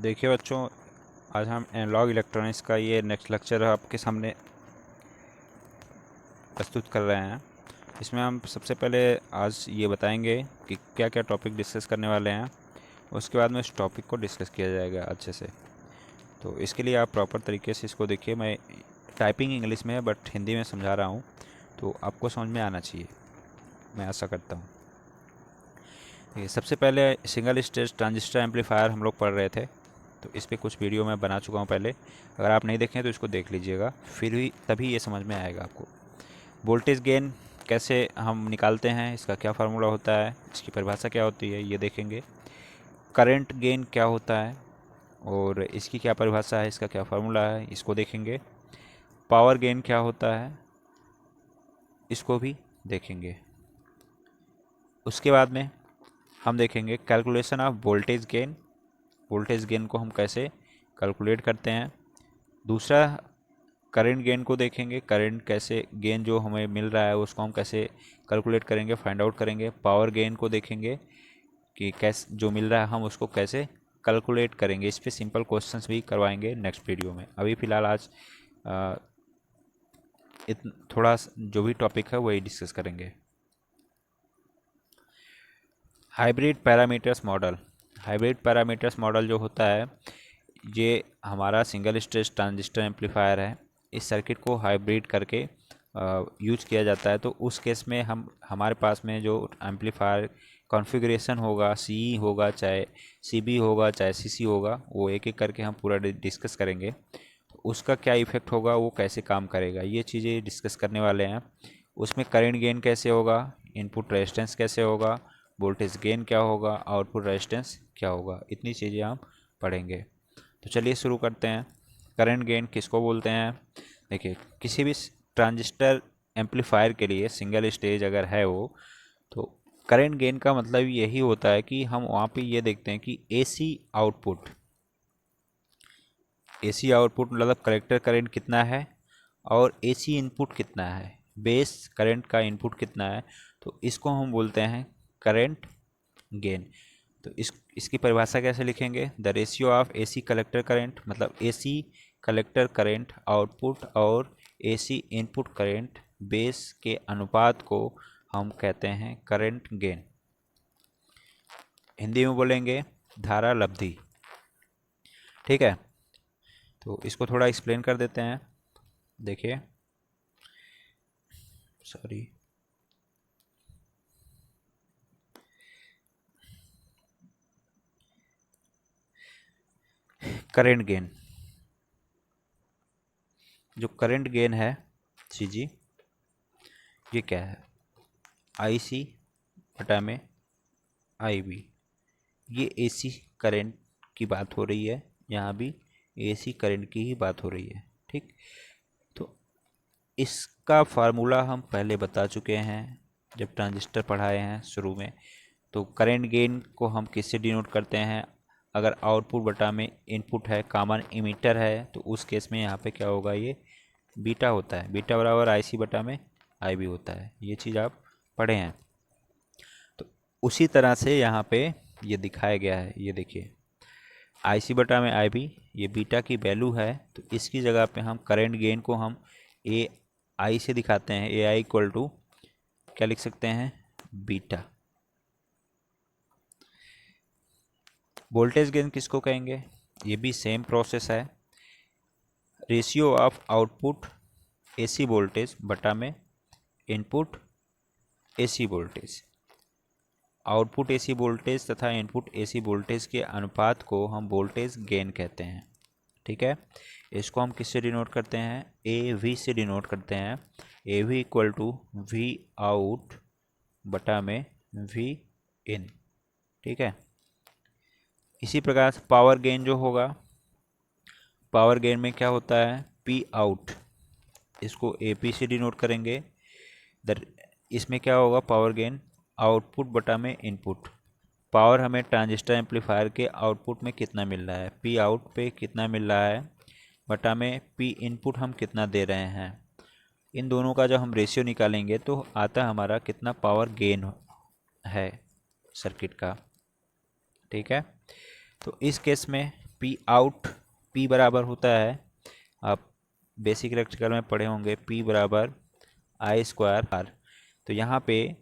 देखिए बच्चों, आज हम एनालॉग इलेक्ट्रॉनिक्स का ये नेक्स्ट लेक्चर आपके सामने प्रस्तुत कर रहे हैं। इसमें हम सबसे पहले आज ये बताएंगे कि क्या क्या टॉपिक डिस्कस करने वाले हैं। उसके बाद में इस टॉपिक को डिस्कस किया जाएगा अच्छे से। तो इसके लिए आप प्रॉपर तरीके से इसको देखिए। मैं टाइपिंग इंग्लिश में है बट हिंदी में समझा रहा हूँ, तो आपको समझ में आना चाहिए, मैं आशा करता हूँ। सबसे पहले सिंगल स्टेज ट्रांजिस्टर एम्पलीफायर हम लोग पढ़ रहे थे, तो इस पर कुछ वीडियो मैं बना चुका हूँ पहले। अगर आप नहीं देखें तो इसको देख लीजिएगा, फिर ही तभी ये समझ में आएगा आपको। वोल्टेज गेन कैसे हम निकालते हैं, इसका क्या फार्मूला होता है, इसकी परिभाषा क्या होती है, ये देखेंगे। करंट गेन क्या होता है और इसकी क्या परिभाषा है, इसका क्या फार्मूला है, इसको देखेंगे। पावर गेन क्या होता है, इसको भी देखेंगे। उसके बाद में हम देखेंगे calculation of voltage gain. Voltage gain को हम कैसे कैलकुलेट करते हैं। दूसरा, करंट गेन को देखेंगे, करंट कैसे गेन जो हमें मिल रहा है उसको हम कैसे कैलकुलेट करेंगे, फाइंड आउट करेंगे। पावर गेन को देखेंगे कि कैसे जो मिल रहा है हम उसको कैसे कैलकुलेट करेंगे। इस पर सिंपल क्वेश्चंस भी करवाएंगे नेक्स्ट वीडियो में। अभी फ़िलहाल आज थोड़ा जो भी टॉपिक है वही डिस्कस करेंगे। Hybrid parameters model. Hybrid parameters model जो होता है, ये हमारा सिंगल स्टेज ट्रांजिस्टर एम्पलीफायर है। इस सर्किट को हाइब्रिड करके यूज किया जाता है। तो उस केस में हमारे पास में जो एम्पलीफायर कॉन्फ़िगरेशन होगा, सी होगा चाहे सी होगा चाहे सी होगा, वो एक एक करके हम पूरा डिस्कस करेंगे। तो उसका क्या इफ़ेक्ट होगा, वो कैसे काम करेगा, ये चीज़ें डिस्कस करने वाले हैं। उसमें करंट गेन कैसे होगा, इनपुट रेजिस्टेंस कैसे होगा, वोल्टेज गेन क्या होगा, आउटपुट रेजिस्टेंस क्या होगा, इतनी चीज़ें हम पढ़ेंगे। तो चलिए शुरू करते हैं। करंट गेन किसको बोलते हैं। देखिए, किसी भी ट्रांजिस्टर एम्पलीफायर के लिए सिंगल स्टेज अगर है वो, तो करंट गेन का मतलब यही होता है कि हम वहाँ पे ये देखते हैं कि एसी आउटपुट मतलब कलेक्टर करंट कितना है और एसी इनपुट कितना है, बेस करंट का इनपुट कितना है, तो इसको हम बोलते हैं करंट गेन। तो इसकी परिभाषा कैसे लिखेंगे। The ratio of AC collector current, मतलब एसी कलेक्टर करंट आउटपुट और एसी इनपुट करंट बेस के अनुपात को हम कहते हैं करंट गेन। हिंदी में बोलेंगे धारा लब्धि। ठीक है, तो इसको थोड़ा एक्सप्लेन कर देते हैं। देखिए, सॉरी, करंट गेन, जो करंट गेन है जी, ये क्या है, आई सी बटा में आई बी। ये एसी करंट की बात हो रही है, यहाँ भी एसी करंट की ही बात हो रही है। ठीक, तो इसका फार्मूला हम पहले बता चुके हैं जब ट्रांजिस्टर पढ़ाए हैं शुरू में। तो करंट गेन को हम किससे डिनोट करते हैं, अगर आउटपुट बटा में इनपुट है, कॉमन इमीटर है, तो उस केस में यहाँ पे क्या होगा, ये बीटा होता है। बीटा बराबर आई सी बटा में आई बी होता है। ये चीज़ आप पढ़े हैं। तो उसी तरह से यहाँ पे ये दिखाया गया है। ये देखिए, आई सी बटा में आई बी, ये बीटा की वैल्यू है, तो इसकी जगह पे हम करंट गेन को हम ए आई से दिखाते हैं। ए आई इक्वल टू क्या लिख सकते हैं, बीटा। वोल्टेज गेन किसको कहेंगे, ये भी सेम प्रोसेस है। Ratio of output AC voltage बटा में input AC voltage. Output AC voltage तथा इनपुट एसी वोल्टेज के अनुपात को हम वोल्टेज गेन कहते हैं। ठीक है, इसको हम किससे डिनोट करते हैं, ए वी से डिनोट करते हैं। A V equal to V out बटा में वी इन। ठीक है, इसी प्रकार से पावर गेन जो होगा, पावर गेन में क्या होता है, पी आउट, इसको ए पी से डिनोट करेंगे। इसमें क्या होगा, पावर गेन आउटपुट बटा में इनपुट। पावर हमें ट्रांजिस्टर एम्पलीफायर के आउटपुट में कितना मिल रहा है, पी आउट पे कितना मिल रहा है, बटा में पी इनपुट हम कितना दे रहे हैं। इन दोनों का जब हम रेशियो निकालेंगे तो आता है हमारा कितना पावर गेन है सर्किट का। ठीक है, तो इस केस में पी आउट, पी बराबर होता है, आप बेसिक इलेक्ट्रिकल में पढ़े होंगे, पी बराबर आई स्क्वायर आर। तो यहाँ पे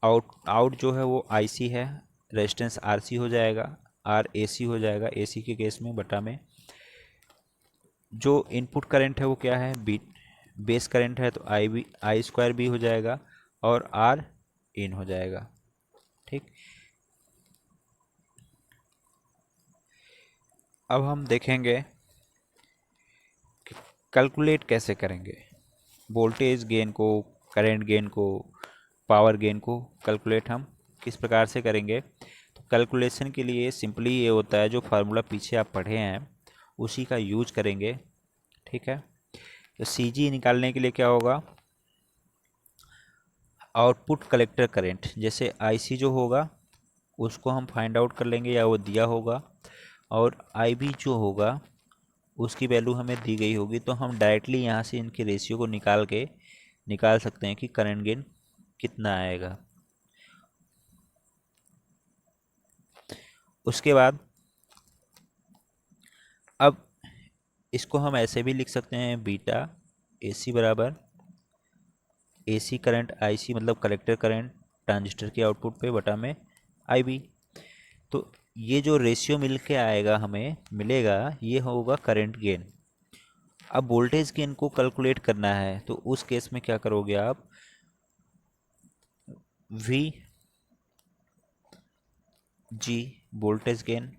आउट जो है वो आई सी है, रेजिस्टेंस आर सी हो जाएगा, आर ए सी हो जाएगा ए सी के केस में, बटा में जो इनपुट करंट है वो क्या है, बी बेस करंट है, तो आई स्क्वायर बी हो जाएगा और आर इन हो जाएगा। ठीक, अब हम देखेंगे कि कैलकुलेट कैसे करेंगे वोल्टेज गेन को, करंट गेन को, पावर गेन को कैलकुलेट हम किस प्रकार से करेंगे। तो कैलकुलेशन के लिए सिंपली ये होता है, जो फार्मूला पीछे आप पढ़े हैं उसी का यूज करेंगे। ठीक है, तो सी जी निकालने के लिए क्या होगा, आउटपुट कलेक्टर करंट, जैसे आई सी जो होगा उसको हम फाइंड आउट कर लेंगे या वो दिया होगा, और आई बी जो होगा उसकी वैल्यू हमें दी गई होगी, तो हम डायरेक्टली यहाँ से इनके रेशियो को निकाल सकते हैं कि करंट गेन कितना आएगा। उसके बाद अब इसको हम ऐसे भी लिख सकते हैं, बीटा ए सी बराबर ए सी करंट आई सी, मतलब कलेक्टर करंट ट्रांजिस्टर के आउटपुट पे बटा में आई बी। तो ये जो रेशियो मिल के आएगा हमें मिलेगा, ये होगा करंट गेन। अब वोल्टेज गेन को कैलकुलेट करना है, तो उस केस में क्या करोगे आप, वी जी वोल्टेज गेन,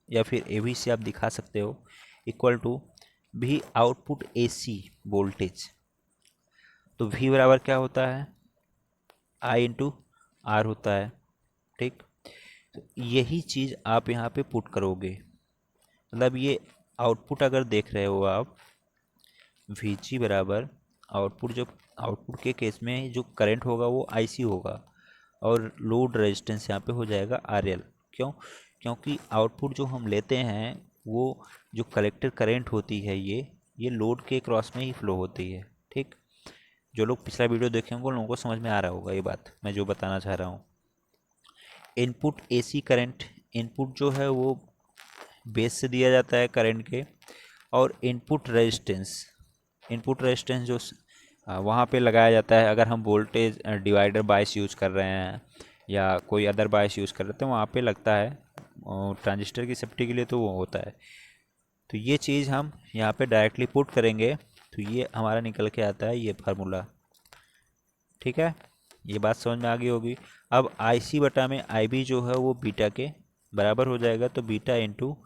या फिर ए वी से आप दिखा सकते हो, इक्वल टू भी आउटपुट ए सी वोल्टेज। तो वी बराबर क्या होता है, आई इंटू आर होता है। ठीक, तो यही चीज़ आप यहाँ पे पुट करोगे, मतलब ये आउटपुट अगर देख रहे हो आप, वी जी बराबर आउटपुट के केस में जो करंट होगा वो आई सी होगा, और लोड रेजिस्टेंस यहाँ पे हो जाएगा आर एल। क्यों, क्योंकि आउटपुट जो हम लेते हैं वो जो कलेक्टर करंट होती है ये लोड के क्रॉस में ही फ्लो होती है। ठीक, जो लोग पिछला वीडियो देखे होंगे उन लोगों को समझ में आ रहा होगा ये बात मैं जो बताना चाह रहा हूँ। इनपुट एसी करंट, इनपुट जो है वो बेस से दिया जाता है करंट के, और इनपुट रेजिस्टेंस जो वहाँ पे लगाया जाता है, अगर हम वोल्टेज डिवाइडर बायस यूज़ कर रहे हैं या कोई अदर बायस यूज़ कर रहे हैं तो वहाँ पे लगता है, ट्रांजिस्टर की सेफ्टी के लिए तो वो होता है। तो ये चीज़ हम यहाँ पे डायरेक्टली पुट करेंगे, तो ये हमारा निकल के आता है ये फार्मूला। ठीक है, ये बात समझ में आ गई होगी। अब आई सी बटा में आई बी जो है वो बीटा के बराबर हो जाएगा, तो बीटा इंटू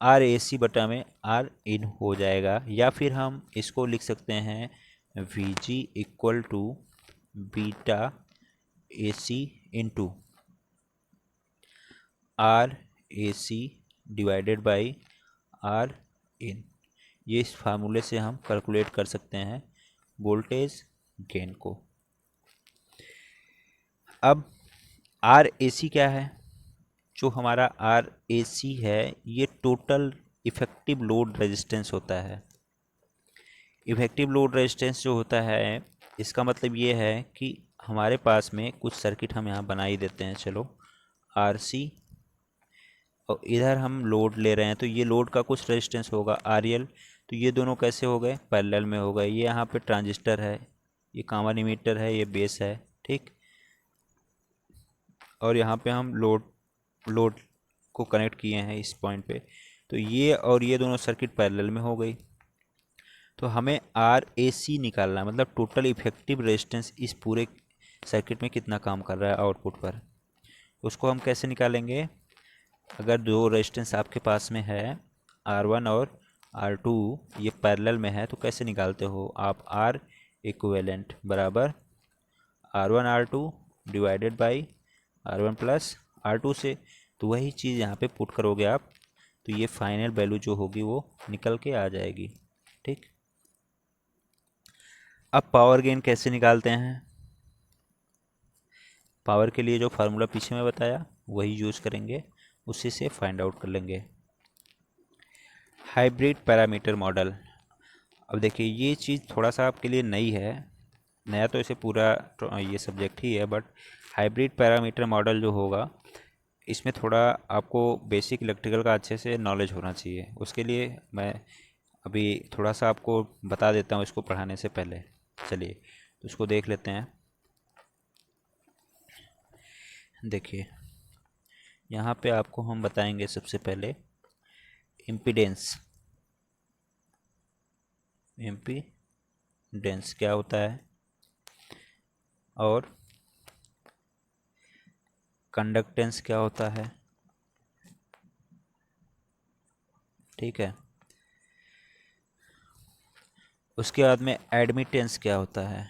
आर ए सी बटा में आर इन हो जाएगा, या फिर हम इसको लिख सकते हैं V G equal to beta A C into R A C divided by R in. ये इस फार्मूले से हम कैलकुलेट कर सकते हैं वोल्टेज गेन को। अब आर ए सी क्या है, जो हमारा आर ए सी है ये टोटल इफेक्टिव लोड रेजिस्टेंस होता है। इफेक्टिव लोड रेजिस्टेंस जो होता है इसका मतलब ये है कि हमारे पास में कुछ सर्किट हम यहाँ बना ही देते हैं, चलो आर सी, और इधर हम लोड ले रहे हैं तो ये लोड का कुछ रेजिस्टेंस होगा आर एल। तो ये दोनों कैसे हो गए, पैरेलल में हो गए। ये यहाँ पे ट्रांजिस्टर है, ये कॉमन इमीटर है, ये बेस है। ठीक, और यहाँ पे हम लोड को कनेक्ट किए हैं इस पॉइंट पे, तो ये और ये दोनों सर्किट पैरेलल में हो गई। तो हमें आर ए सी निकालना है, मतलब टोटल इफेक्टिव रेजिस्टेंस इस पूरे सर्किट में कितना काम कर रहा है आउटपुट पर, उसको हम कैसे निकालेंगे। अगर दो रेजिस्टेंस आपके पास में है R1 और R2, ये पैरेलल में है, तो कैसे निकालते हो आप, R इक्विवेलेंट बराबर R1 R2 divided by R1 plus R2 से। तो वही चीज़ यहाँ पे पुट करोगे आप, तो ये फाइनल वैल्यू जो होगी वो निकल के आ जाएगी। ठीक, अब पावर गेन कैसे निकालते हैं, पावर के लिए जो फार्मूला पीछे में बताया वही यूज़ करेंगे, उसी से फाइंड आउट कर लेंगे। Hybrid parameter model. अब देखिए ये चीज़ थोड़ा सा आपके लिए नई है, नया तो इसे पूरा ये सब्जेक्ट ही है, बट हाइब्रिड पैरामीटर मॉडल जो होगा इसमें थोड़ा आपको बेसिक इलेक्ट्रिकल का अच्छे से नॉलेज होना चाहिए। उसके लिए मैं अभी थोड़ा सा आपको बता देता हूँ इसको पढ़ाने से पहले। चलिए तो उसको देख लेते हैं। देखिए यहाँ पे आपको हम बताएंगे सबसे पहले इम्पीडेंस। इम्पीडेंस क्या होता है और कंडक्टेंस क्या होता है, ठीक है। उसके बाद में एडमिटेंस क्या होता है।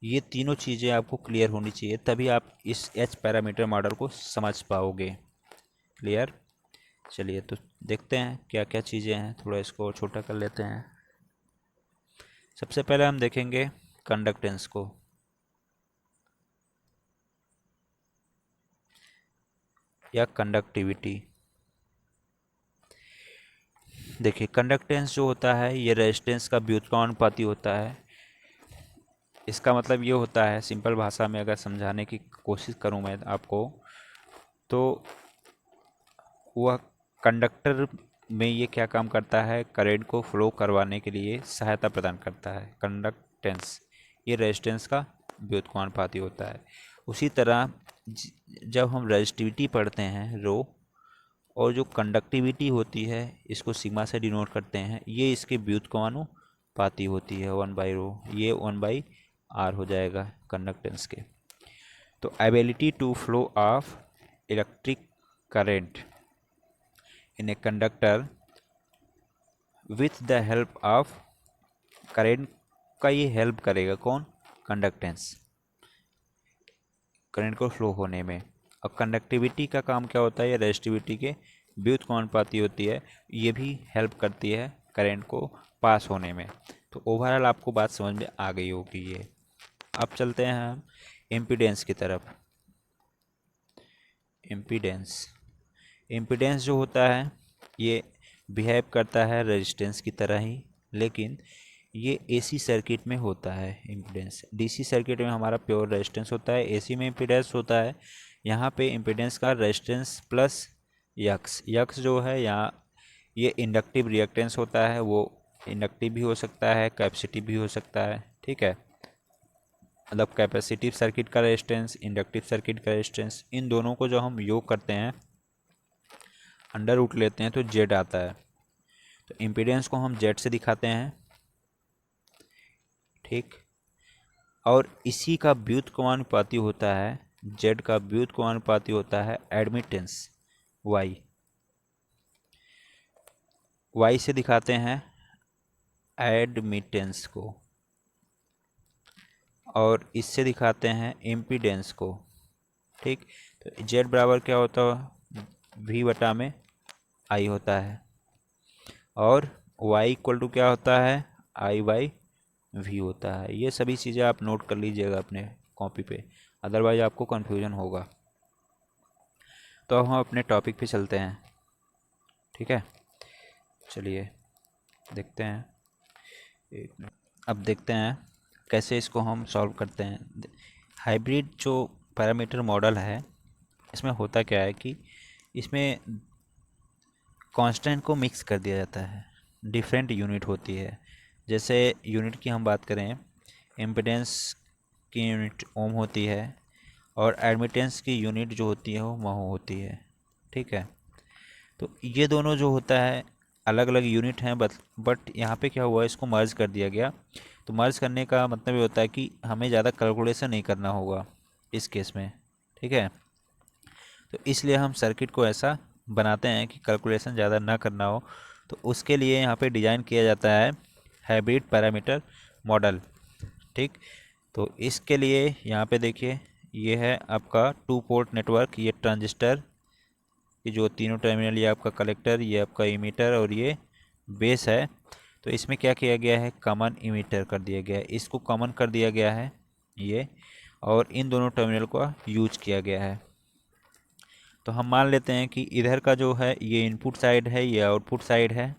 ये तीनों चीज़ें आपको क्लियर होनी चाहिए, तभी आप इस एच पैरामीटर मॉडल को समझ पाओगे। क्लियर। चलिए तो देखते हैं क्या क्या चीज़ें हैं, थोड़ा इसको छोटा कर लेते हैं। सबसे पहले हम देखेंगे कंडक्टेंस को। या कंडक्टिविटी। देखिए कंडक्टेंस जो होता है ये रेजिस्टेंस का व्युत्क्रमानुपाती होता है। इसका मतलब ये होता है, सिंपल भाषा में अगर समझाने की कोशिश करूं मैं आपको, तो वह कंडक्टर में ये क्या काम करता है, करंट को फ्लो करवाने के लिए सहायता प्रदान करता है। कंडक्टेंस ये रेजिस्टेंस का व्युत्क्रमानुपाती होता है। उसी तरह जब हम रेजिस्टिविटी पढ़ते हैं रो, और जो कंडक्टिविटी होती है इसको सिग्मा से डिनोट करते हैं, ये इसके व्युत्क्रमानुपाती होती है 1/ρ। ये 1/r हो जाएगा कंडक्टेंस के। तो ability to flow of electric current in a conductor with the help of current का ये हेल्प करेगा कौन, कंडक्टेंस, करंट को फ्लो होने में। और कंडक्टिविटी का काम क्या होता है, ये रेजिस्टिविटी के व्युत्क्रमानुपाती होती है, ये भी हेल्प करती है करंट को पास होने में। तो ओवरऑल आपको बात समझ में आ गई होगी ये। अब चलते हैं हम इम्पीडेंस की तरफ। इम्पीडेंस जो होता है ये बिहेव करता है रेजिस्टेंस की तरह ही, लेकिन ये एसी सर्किट में होता है इम्पीडेंस। डीसी सर्किट में हमारा प्योर रेजिस्टेंस होता है, एसी में इम्पीडेंस होता है। यहाँ पे इम्पीडेंस का रेजिस्टेंस प्लस यक्स, यक्स जो है यहाँ ये इंडक्टिव रिएक्टेंस होता है, वो इंडक्टिव भी हो सकता है, कैपेसिटिव भी हो सकता है, ठीक है। मतलब कैपेसिटिव सर्किट का रेजिस्टेंस, इंडक्टिव सर्किट का रेजिस्टेंस, इन दोनों को जो हम योग करते हैं, अंडर रूट लेते हैं तो जेड आता है। तो इम्पीडेंस को हम जेड से दिखाते हैं, ठीक। और इसी का व्युत्क्रमानुपाती होता है, जेड का व्युत्क्रमानुपाती होता है एडमिटेंस, वाई। वाई से दिखाते हैं एडमिटेंस को, और इससे दिखाते हैं इम्पीडेंस को, ठीक। तो जेड बराबर क्या होता है, वी बटा में आई होता है, और वाई इक्वल टू क्या होता है, आई बाई वी होता है। ये सभी चीज़ें आप नोट कर लीजिएगा अपने कॉपी पे, अदरवाइज आपको कन्फ्यूजन होगा। तो अब हम अपने टॉपिक पे चलते हैं, ठीक है। चलिए देखते हैं, एक मिनट। अब देखते हैं कैसे इसको हम सॉल्व करते हैं। हाइब्रिड जो पैरामीटर मॉडल है, इसमें होता क्या है कि इसमें कांस्टेंट को मिक्स कर दिया जाता है, डिफरेंट यूनिट होती है। जैसे यूनिट की हम बात करें, इम्पीडेंस की यूनिट ओम होती है, और एडमिटेंस की यूनिट जो होती है वो महो होती है, ठीक है। तो ये दोनों जो होता है अलग अलग यूनिट हैं, बट यहाँ पे क्या हुआ, इसको मर्ज कर दिया गया। तो मर्ज करने का मतलब ये होता है कि हमें ज़्यादा कैलकुलेशन नहीं करना होगा इस केस में, ठीक है। तो इसलिए हम सर्किट को ऐसा बनाते हैं कि कैलकुलेशन ज़्यादा ना करना हो। तो उसके लिए यहाँ पे डिज़ाइन किया जाता है हाइब्रिड पैरामीटर मॉडल, ठीक। तो इसके लिए यहाँ पे देखिए, ये है आपका 2 पोर्ट नेटवर्क, ये ट्रांजिस्टर की जो तीनों टर्मिनल, ये आपका कलेक्टर, ये आपका इमीटर, और ये बेस है। तो इसमें क्या किया गया है, कॉमन इमीटर कर दिया गया है, इसको कॉमन कर दिया गया है ये, और इन दोनों टर्मिनल का यूज किया गया है। तो हम मान लेते हैं कि इधर का जो है ये इनपुट साइड है, ये आउटपुट साइड है।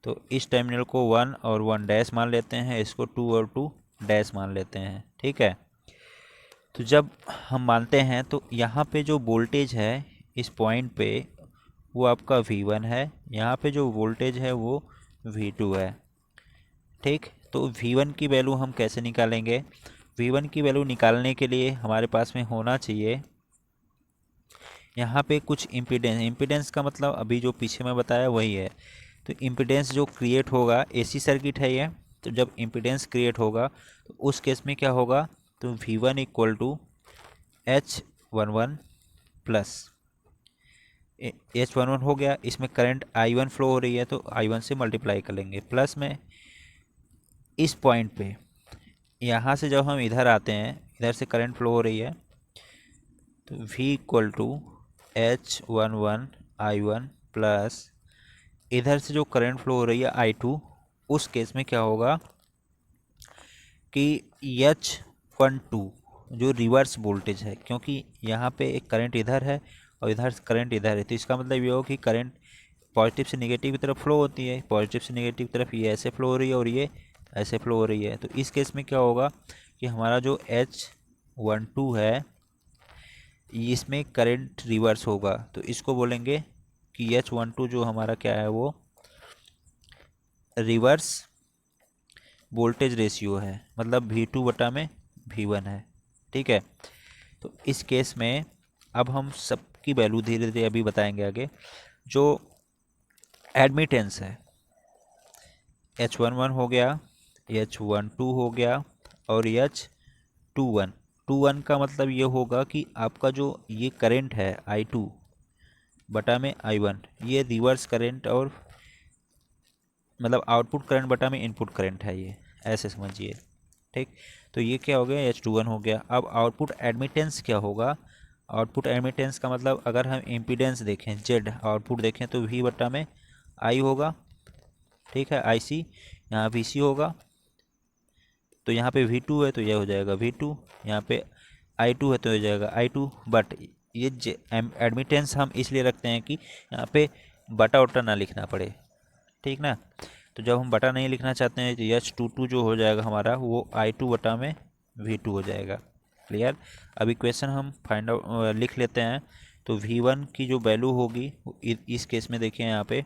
तो इस टर्मिनल को 1 और 1 डैश मान लेते हैं, इसको 2 और 2 डैश मान लेते हैं, ठीक है। तो जब हम मानते हैं तो यहाँ पे जो वोल्टेज है इस पॉइंट पे वो आपका V1 है, यहाँ पे जो वोल्टेज है वो V2 है। ठीक, तो V1 की वैल्यू हम कैसे निकालेंगे? V1 की वैल्यू निकालने के लिए हमारे पास में होना चाहिए यहाँ पे कुछ इम्पीडेंस। इम्पीडेंस का मतलब अभी जो पीछे मैं बताया वही है। तो इम्पीडेंस जो क्रिएट होगा, AC सर्किट है ये, तो जब इम्पीडेंस क्रिएट होगा तो उस केस में क्या होगा? तो V1 equal to H11 plus H11 हो गया, इसमें करंट I1 फ्लो हो रही है तो I1 से मल्टीप्लाई कर लेंगे, प्लस में इस पॉइंट पे यहाँ से जब हम इधर आते हैं, इधर से करंट फ्लो हो रही है तो V equal to H11 I1 plus इधर से जो करंट फ्लो हो रही है I2, उस केस में क्या होगा कि H12 जो रिवर्स वोल्टेज है, क्योंकि यहाँ पे एक करंट इधर है और इधर करंट इधर है, तो इसका मतलब ये हो कि करंट पॉजिटिव से नेगेटिव की तरफ फ्लो होती है, पॉजिटिव से नेगेटिव की तरफ ये ऐसे फ्लो हो रही है और ये ऐसे फ्लो हो रही है। तो इस केस में क्या होगा कि हमारा जो H12 है इसमें करंट रिवर्स होगा, तो इसको बोलेंगे कि H12 जो हमारा क्या है वो रिवर्स वोल्टेज रेशियो है, मतलब V2 बटा में V1 है। ठीक है, तो इस केस में अब हम सबकी वैल्यू धीरे धीरे अभी बताएंगे आगे। जो एडमिटेंस है H11 हो गया, H12 हो गया और H21 का मतलब ये होगा कि आपका जो ये करंट है I2 बटा में I1, ये रिवर्स करंट और मतलब आउटपुट करंट बटा में इनपुट करंट है, ये ऐसे समझिए। ठीक, तो ये क्या हो गया? H21 हो गया। अब आउटपुट एडमिटेंस क्या होगा? आउटपुट एडमिटेंस का मतलब अगर हम इम्पीडेंस देखें, Z आउटपुट देखें तो V बटा में I होगा। ठीक है, IC, यहाँ VC होगा, तो यहाँ पे V2 है तो यह हो जाएगा V2, यहाँ पे I2 है तो हो जाएगा I2। बट ये एडमिटेंस हम इसलिए रखते हैं कि यहाँ पे बटा उटा ना लिखना पड़े। ठीक ना, तो जब हम बटा नहीं लिखना चाहते हैं तो H22 जो हो जाएगा हमारा वो I2 बटा में V2 हो जाएगा। क्लियर? अब इक्वेशन हम फाइंड आउट लिख लेते हैं। तो V1 की जो वैल्यू होगी इस केस में देखिए यहाँ पे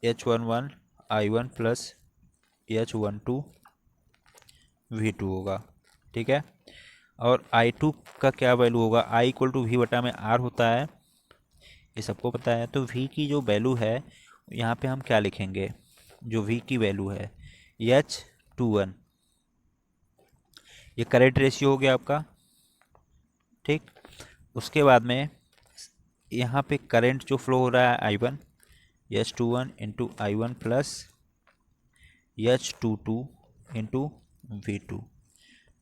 H11 I1 plus H12 V2 होगा। ठीक है, और I2 का क्या वैल्यू होगा? I इक्वल टू V बटा में R होता है, ये सबको पता है। तो V की जो वैल्यू है यहाँ पे हम क्या लिखेंगे? जो V की वैल्यू है H21, ये करंट रेशियो हो गया आपका। ठीक, उसके बाद में यहाँ पे करंट जो फ्लो हो रहा है I1, H21 into I1 plus H22 into V2,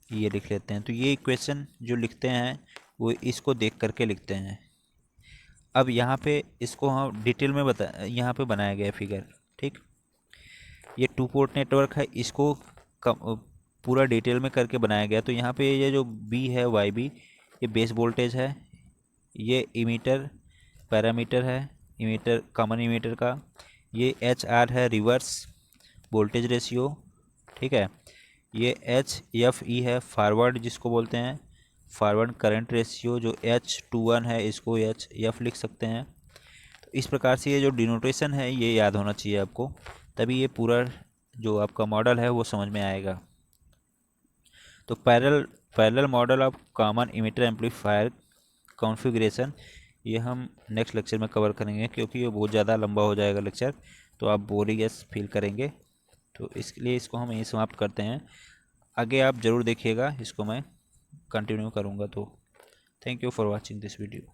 ये लिख लेते हैं। तो ये इक्वेशन जो लिखते हैं वो इसको देख करके लिखते हैं। अब यहाँ पे इसको हम डिटेल में यहाँ पे बनाया गया फिगर। ठीक, ये 2 पोर्ट नेटवर्क है, इसको पूरा डिटेल में करके बनाया गया। तो यहाँ पे ये जो B है YB, ये बेस वोल्टेज है, ये इमीटर पैरामीटर है, इमीटर कॉमन इमीटर का, ये HR है रिवर्स वोल्टेज रेशियो। ठीक है, ये HFE है फॉरवर्ड जिसको बोलते हैं, फॉरवर्ड करंट रेशियो। जो H21 है इसको HF लिख सकते हैं। तो इस प्रकार से ये जो डिनोटेशन है ये याद होना चाहिए आपको, तभी ये पूरा जो आपका मॉडल है वो समझ में आएगा। तो parallel model of common emitter amplifier configuration, ये हम नेक्स्ट लेक्चर में कवर करेंगे, क्योंकि ये बहुत ज़्यादा लंबा हो जाएगा लेक्चर, तो आप बोरियस फील करेंगे। तो इसके लिए इसको हम यहीं समाप्त करते हैं। आगे आप ज़रूर देखिएगा, इसको मैं कंटिन्यू करूँगा। तो thank you for watching this video.